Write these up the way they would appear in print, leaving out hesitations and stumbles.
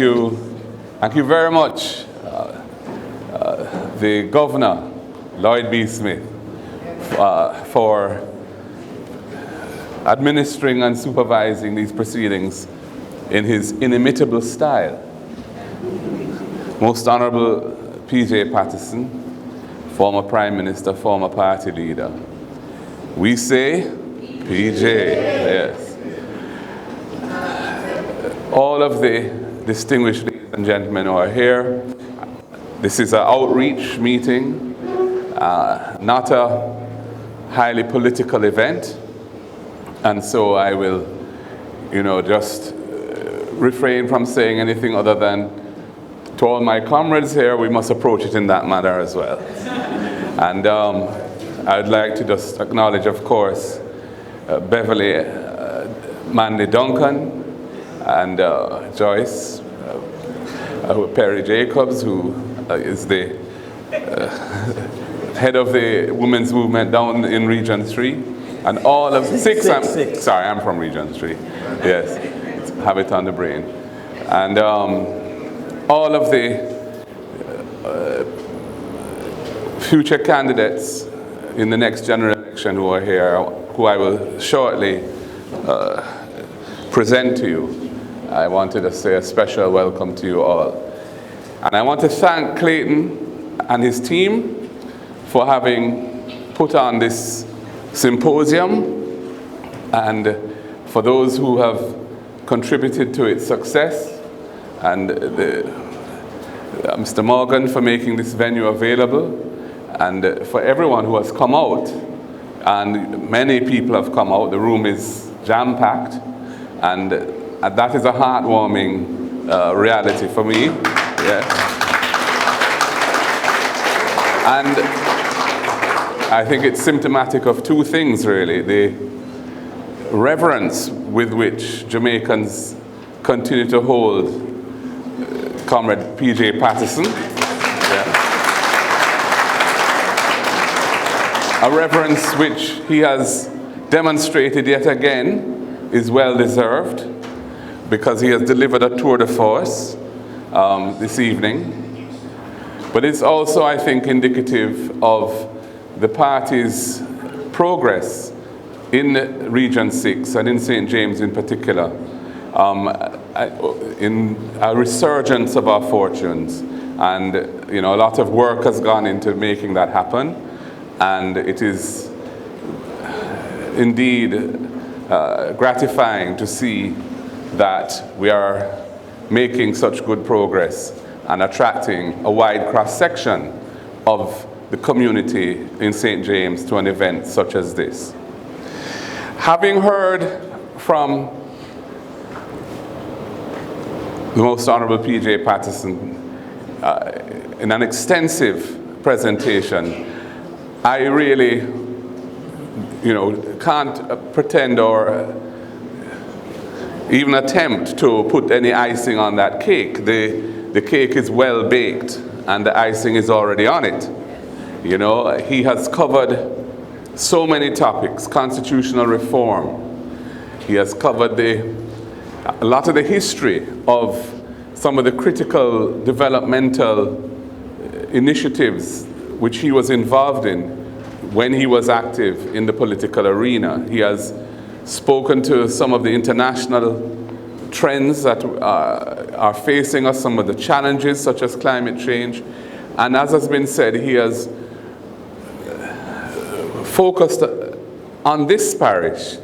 you very much, the Governor, Lloyd B. Smith, for administering and supervising these proceedings in his inimitable style. Most Honorable P.J. Patterson, former Prime Minister, former party leader. We say, P.J., yes. All of the distinguished ladies and gentlemen who are here, this is an outreach meeting, not a highly political event, and so I will, just refrain from saying anything other than, to all my comrades here, we must approach it in that manner as well. And I'd like to just acknowledge, of course, Beverly Manley Duncan and Joyce Perry Jacobs, who is the head of the women's movement down in Region 3, and all of six. Sorry, I'm from Region 3. Yes, have it on the brain, and all of the future candidates in the next general election who are here, who I will shortly present to you. I wanted to say a special welcome to you all. And I want to thank Clayton and his team for having put on this symposium, and for those who have contributed to its success, and Mr. Morgan for making this venue available, and for everyone who has come out. And many people have come out. The room is jam-packed, and that is a heartwarming reality for me. Yeah. And I think it's symptomatic of two things, really. The reverence with which Jamaicans continue to hold Comrade P.J. Patterson. Yeah. A reverence which he has demonstrated yet again is well deserved, because he has delivered a tour de force this evening. But it's also, I think, indicative of the party's progress in Region 6 and in St. James in particular, in a resurgence of our fortunes. And a lot of work has gone into making that happen, and it is indeed gratifying to see that we are making such good progress and attracting a wide cross-section of the community in St. James to an event such as this. Having heard from the Most Honorable P.J. Patterson in an extensive presentation, I really, can't pretend or even attempt to put any icing on that cake. The cake is well baked and the icing is already on it. He has covered so many topics: constitutional reform. He has covered a lot of the history of some of the critical developmental initiatives which he was involved in when he was active in the political arena. He has spoken to some of the international trends that are facing us, some of the challenges such as climate change. And as has been said, he has focused on this parish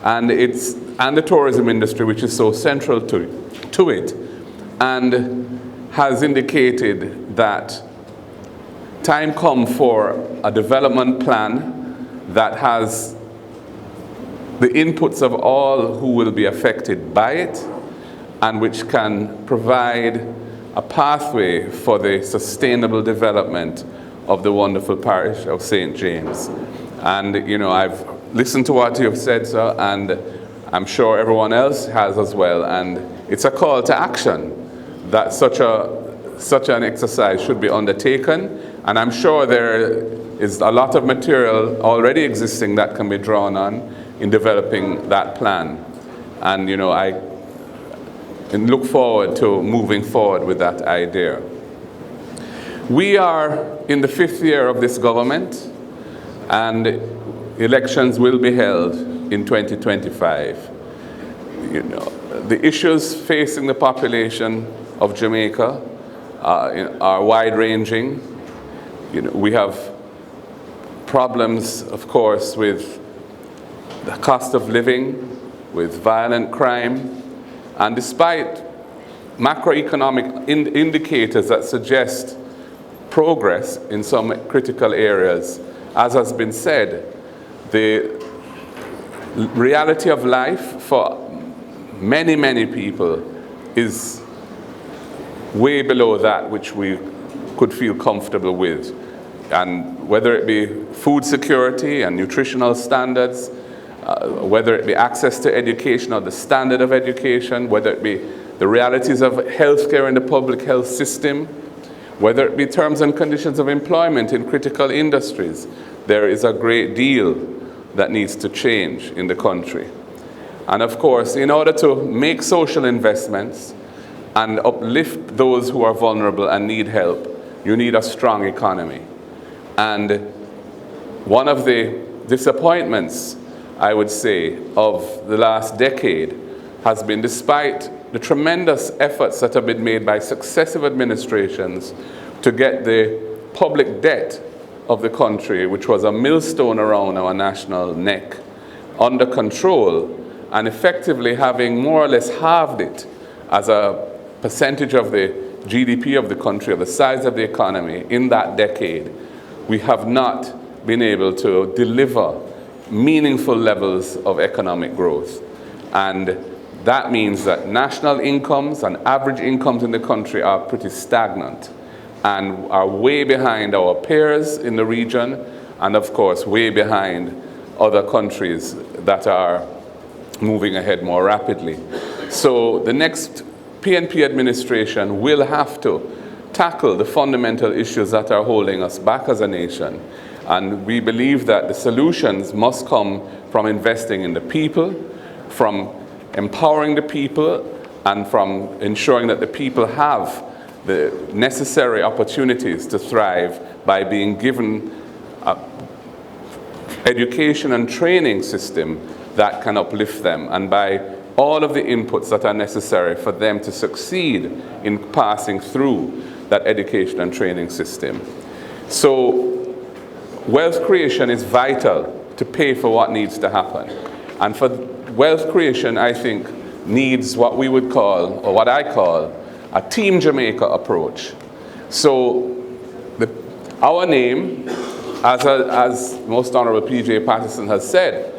and the tourism industry, which is so central to it, and has indicated that time come for a development plan that has the inputs of all who will be affected by it, and which can provide a pathway for the sustainable development of the wonderful parish of St. James. And I've listened to what you've said, sir, and I'm sure everyone else has as well. And it's a call to action that such an exercise should be undertaken. And I'm sure there is a lot of material already existing that can be drawn on in developing that plan. And I and look forward to moving forward with that idea. We are in the 5th year of this government, and elections will be held in 2025. You know, the issues facing the population of Jamaica are wide-ranging. You know, we have problems, of course, with the cost of living, with violent crime, and despite macroeconomic indicators that suggest progress in some critical areas, as has been said, the reality of life for many, many people is way below that which we could feel comfortable with. And whether it be food security and nutritional standards, whether it be access to education or the standard of education, whether it be the realities of healthcare in the public health system, whether it be terms and conditions of employment in critical industries, there is a great deal that needs to change in the country. And of course, in order to make social investments and uplift those who are vulnerable and need help, you need a strong economy. And one of the disappointments, I would say, of the last decade has been, despite the tremendous efforts that have been made by successive administrations to get the public debt of the country, which was a millstone around our national neck, under control, and effectively having more or less halved it as a percentage of the GDP of the country, of the size of the economy in that decade, we have not been able to deliver meaningful levels of economic growth. And that means that national incomes and average incomes in the country are pretty stagnant and are way behind our peers in the region, and of course way behind other countries that are moving ahead more rapidly. So the next PNP administration will have to tackle the fundamental issues that are holding us back as a nation. And we believe that the solutions must come from investing in the people, from empowering the people, and from ensuring that the people have the necessary opportunities to thrive by being given an education and training system that can uplift them, and by all of the inputs that are necessary for them to succeed in passing through that education and training system. So wealth creation is vital to pay for what needs to happen. And for wealth creation, I think, needs what we would call, or what I call, a Team Jamaica approach. So our name, as Most Honorable P.J. Patterson has said,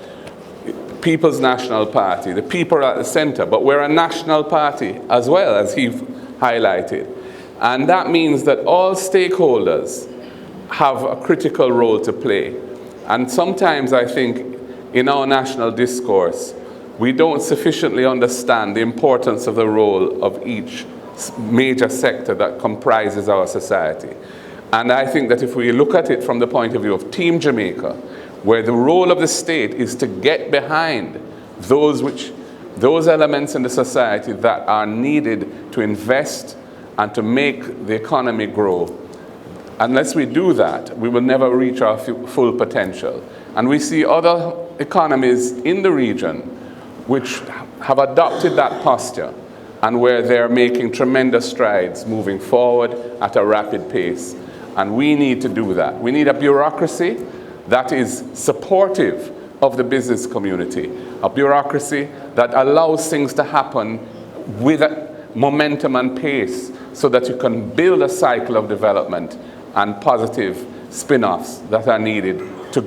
People's National Party, the people are at the center, but we're a national party as well, as he highlighted. And that means that all stakeholders have a critical role to play. And sometimes I think in our national discourse, we don't sufficiently understand the importance of the role of each major sector that comprises our society. And I think that if we look at it from the point of view of Team Jamaica, where the role of the state is to get behind those elements in the society that are needed to invest and to make the economy grow. Unless we do that, we will never reach our full potential. And we see other economies in the region which have adopted that posture, and where they're making tremendous strides moving forward at a rapid pace. And we need to do that. We need a bureaucracy that is supportive of the business community, a bureaucracy that allows things to happen with momentum and pace, so that you can build a cycle of development and positive spin-offs that are needed to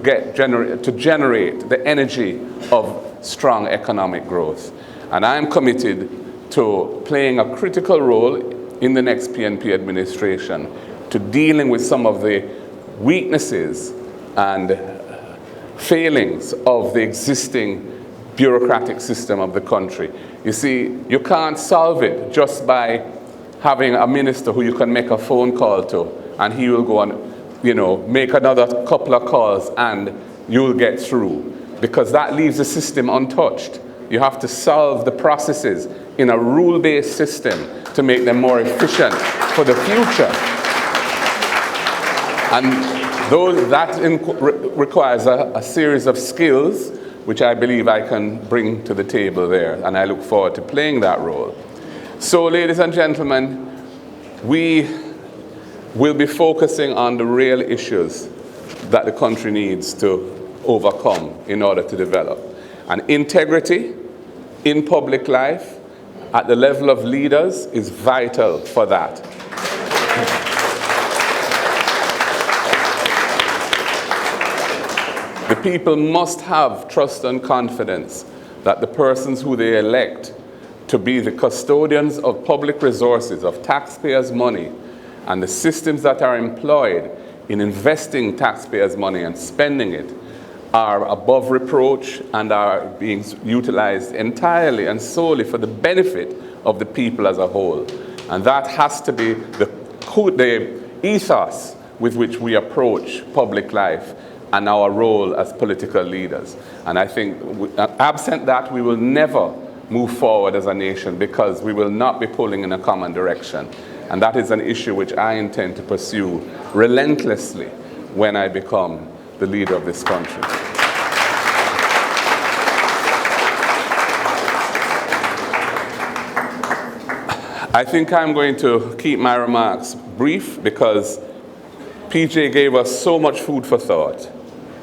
generate the energy of strong economic growth. And I'm committed to playing a critical role in the next PNP administration, to dealing with some of the weaknesses and failings of the existing bureaucratic system of the country. You see, you can't solve it just by having a minister who you can make a phone call to, and he will go and, make another couple of calls and you'll get through, because that leaves the system untouched. You have to solve the processes in a rule-based system to make them more efficient for the future. And that requires a series of skills which I believe I can bring to the table there, and I look forward to playing that role. So, ladies and gentlemen, we will be focusing on the real issues that the country needs to overcome in order to develop. And integrity in public life at the level of leaders is vital for that. The people must have trust and confidence that the persons who they elect to be the custodians of public resources, of taxpayers' money, and the systems that are employed in investing taxpayers' money and spending it are above reproach and are being utilized entirely and solely for the benefit of the people as a whole. And that has to be the ethos with which we approach public life and our role as political leaders. And I think absent that, we will never move forward as a nation, because we will not be pulling in a common direction. And that is an issue which I intend to pursue relentlessly when I become the leader of this country. I think I'm going to keep my remarks brief, because PJ gave us so much food for thought,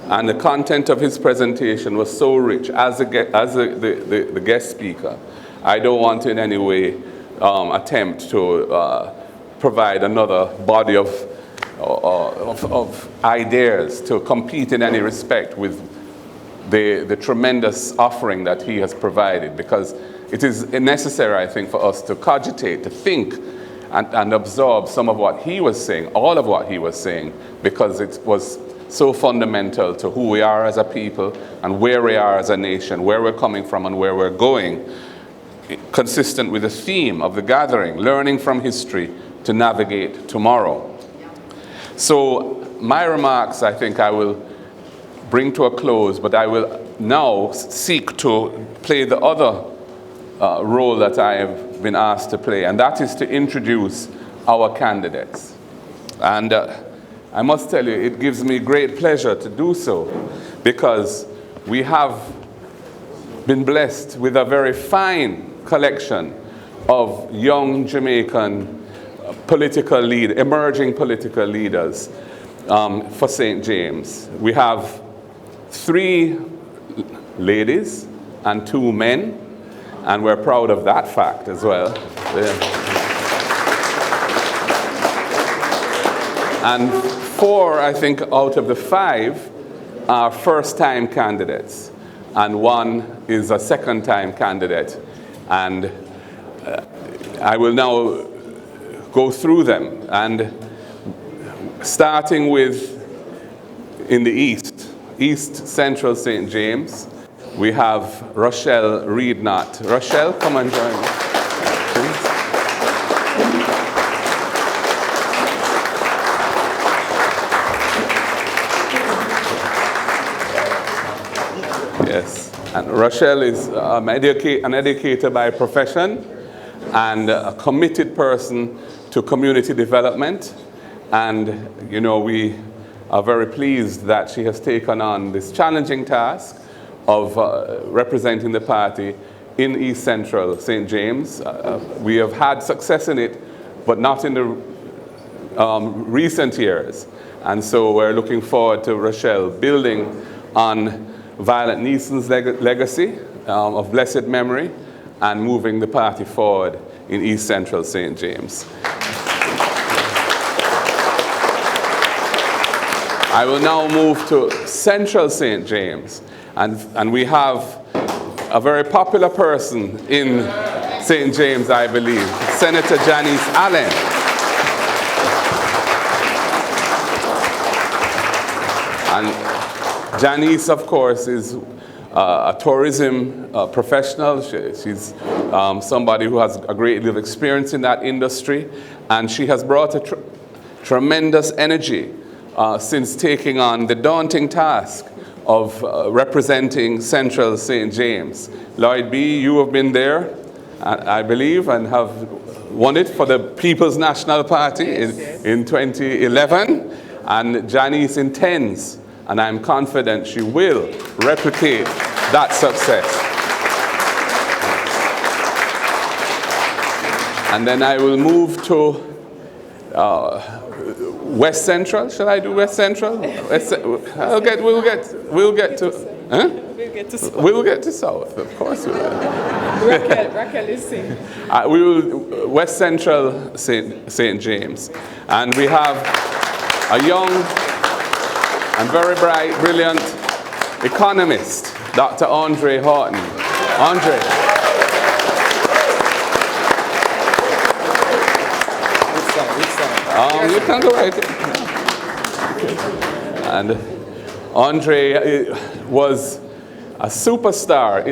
and the content of his presentation was so rich as the guest speaker. I don't want to in any way attempt to provide another body of ideas to compete in any respect with the tremendous offering that he has provided, because it is necessary, I think, for us to cogitate, to think, and absorb some of what he was saying, all of what he was saying, because it was so fundamental to who we are as a people and where we are as a nation, where we're coming from and where we're going, consistent with the theme of the gathering, learning from history to navigate tomorrow. So my remarks, I think I will bring to a close, but I will now seek to play the other role that I have been asked to play, and that is to introduce our candidates. And I must tell you, it gives me great pleasure to do so, because we have been blessed with a very fine collection of young Jamaican emerging political leaders for St. James. We have 3 ladies and 2 men, and we're proud of that fact as well. And 4, I think, out of the 5 are first-time candidates, and 1 is a second-time candidate. And I will now go through them, and starting with in the East Central St. James, we have Rochelle Reed-Knott. Rochelle, come and join me, please. Yes, and Rochelle is an educator by profession and a committed person to community development. And, you know, we are very pleased that she has taken on this challenging task of representing the party in East Central St. James. We have had success in it, but not in the recent years. And so we're looking forward to Rochelle building on Violet Neeson's legacy of blessed memory and moving the party forward in East Central St. James. I will now move to Central St. James. And we have a very popular person in St. James, I believe, Senator Janice Allen. And Janice, of course, is a tourism professional. She's somebody who has a great deal of experience in that industry, and she has brought a tremendous energy since taking on the daunting task of representing Central St. James. Lloyd B., you have been there I believe, and have won it for the People's National Party in 2011. And Janice intends, and I'm confident she will, replicate that success. And then I will move to West Central. Shall I do West Central? We'll get to. Huh? We'll get to South, of course we will. Raquel is saying. We will West Central St. James, and we have a young and very bright, brilliant economist, Dr. Andre Horton. Andre. You can go right in. And Andre was a superstar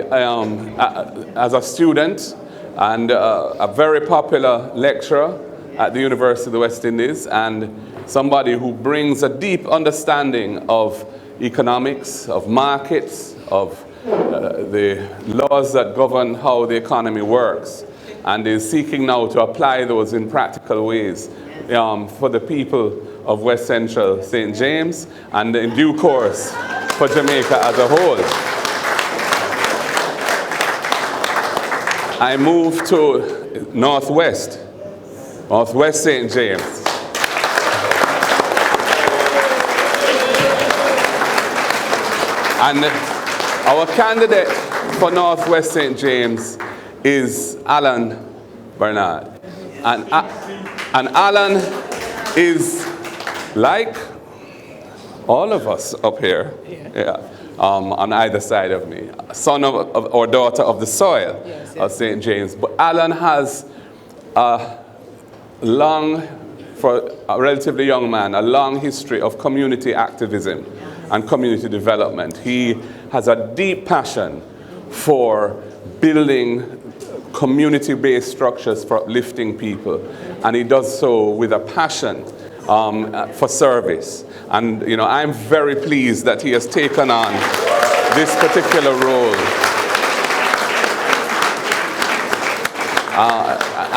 as a student and a very popular lecturer at the University of the West Indies, and somebody who brings a deep understanding of economics, of markets, of the laws that govern how the economy works, and is seeking now to apply those in practical ways for the people of West Central St. James, and in due course for Jamaica as a whole. I move to Northwest St. James. And our candidate for Northwest St. James is Alan Bernard. And Alan is like all of us up here, on either side of me, son of or daughter of the soil of St. James. But Alan has for a relatively young man, a long history of community activism and community development. He has a deep passion for building community-based structures for uplifting people, and he does so with a passion for service. And I'm very pleased that he has taken on this particular role.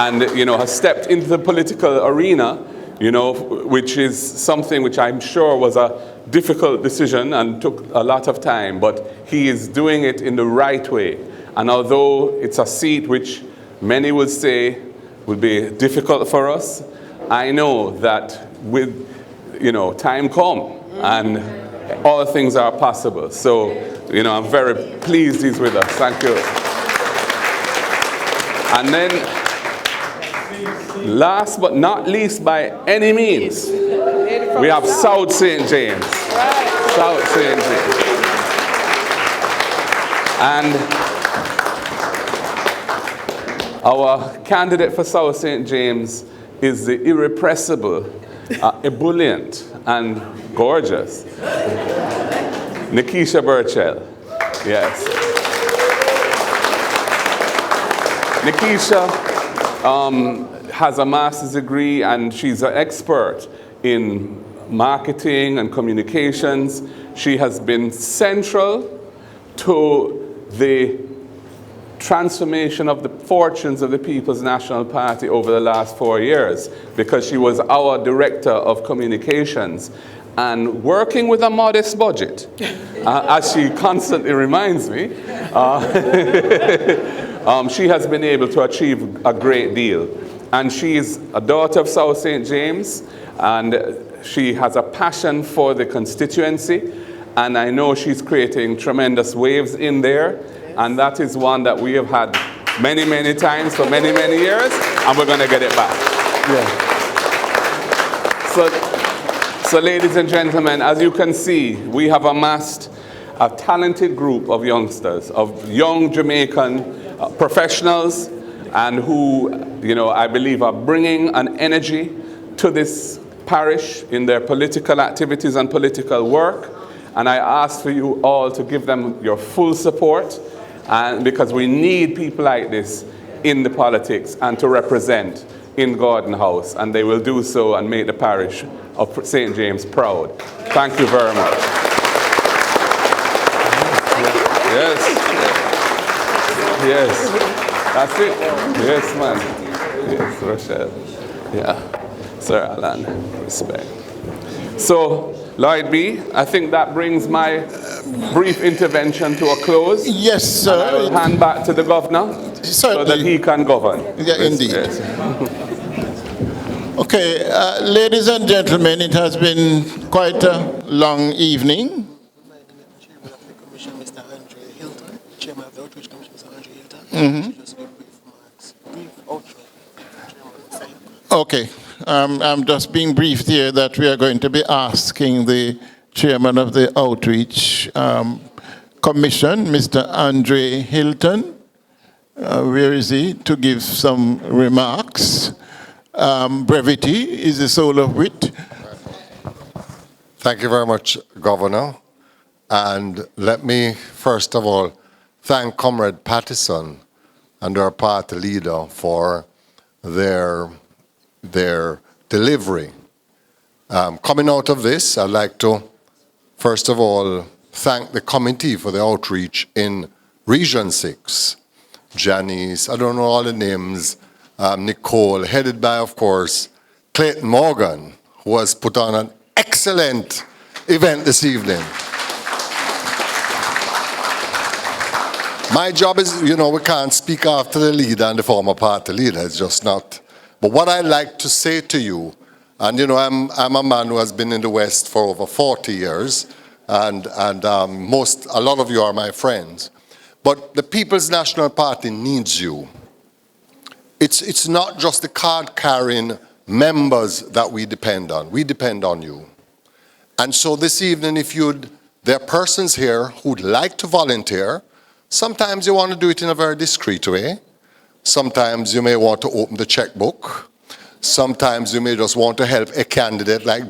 And has stepped into the political arena, which is something which I'm sure was a difficult decision and took a lot of time, but he is doing it in the right way. And although it's a seat which many would say would be difficult for us, I know that with time come and all things are possible. So I'm very pleased he's with us. Thank you. And then last but not least by any means, we have South St. James. South St. James. And our candidate for South St. James is the irrepressible, ebullient, and gorgeous Nikisha Burchell. Yes. Nikisha has a master's degree, and she's an expert in marketing and communications. She has been central to the transformation of the fortunes of the People's National Party over the last 4 years, because she was our director of communications, and working with a modest budget, as she constantly reminds me, she has been able to achieve a great deal. And she is a daughter of South St. James, and she has a passion for the constituency, and I know she's creating tremendous waves in there. And that is one that we have had many, many times for many, many years, and we're going to get it back. Yeah. So ladies and gentlemen, as you can see, we have amassed a talented group of youngsters, of young Jamaican professionals, and who, I believe are bringing an energy to this parish in their political activities and political work. And I ask for you all to give them your full support, and because we need people like this in the politics and to represent in Gordon House, and they will do so and make the parish of St. James proud. Thank you very much. Yes. That's it. Yes, man. Yes, Rochelle. Yeah. Sir Alan, respect. So, Lloyd B., I think that brings my brief intervention to a close. Yes, sir. And I will hand back to the governor so that he can govern. Yeah, indeed. Yes. Okay, ladies and gentlemen, it has been quite a long evening. Chairman of the Commission, Mr. Andre Hilton. Chairman of the Outreach Commission, Mr. Andre Hilton. Just give brief remarks. Brief outro. Chairman, Mr. Hilton. Okay, I'm just being briefed here that we are going to be asking the chairman of the Outreach Commission, Mr. Andre Hilton, where is he, to give some remarks. Brevity is the soul of wit. Thank you very much, Governor. And let me, first of all, thank Comrade Patterson and our party leader for their delivery. Coming out of this, I'd like to, first of all, thank the committee for the outreach in Region 6. Janice, I don't know all the names, Nicole, headed by, of course, Clayton Morgan, who has put on an excellent event this evening. My job is, we can't speak after the leader and the former party leader. It's just not. But what I like to say to you, and I'm a man who has been in the West for over 40 years, and a lot of you are my friends. But the People's National Party needs you. It's not just the card-carrying members that we depend on. We depend on you. And so this evening, there are persons here who'd like to volunteer. Sometimes you want to do it in a very discreet way. Sometimes you may want to open the checkbook. Sometimes you may just want to help a candidate like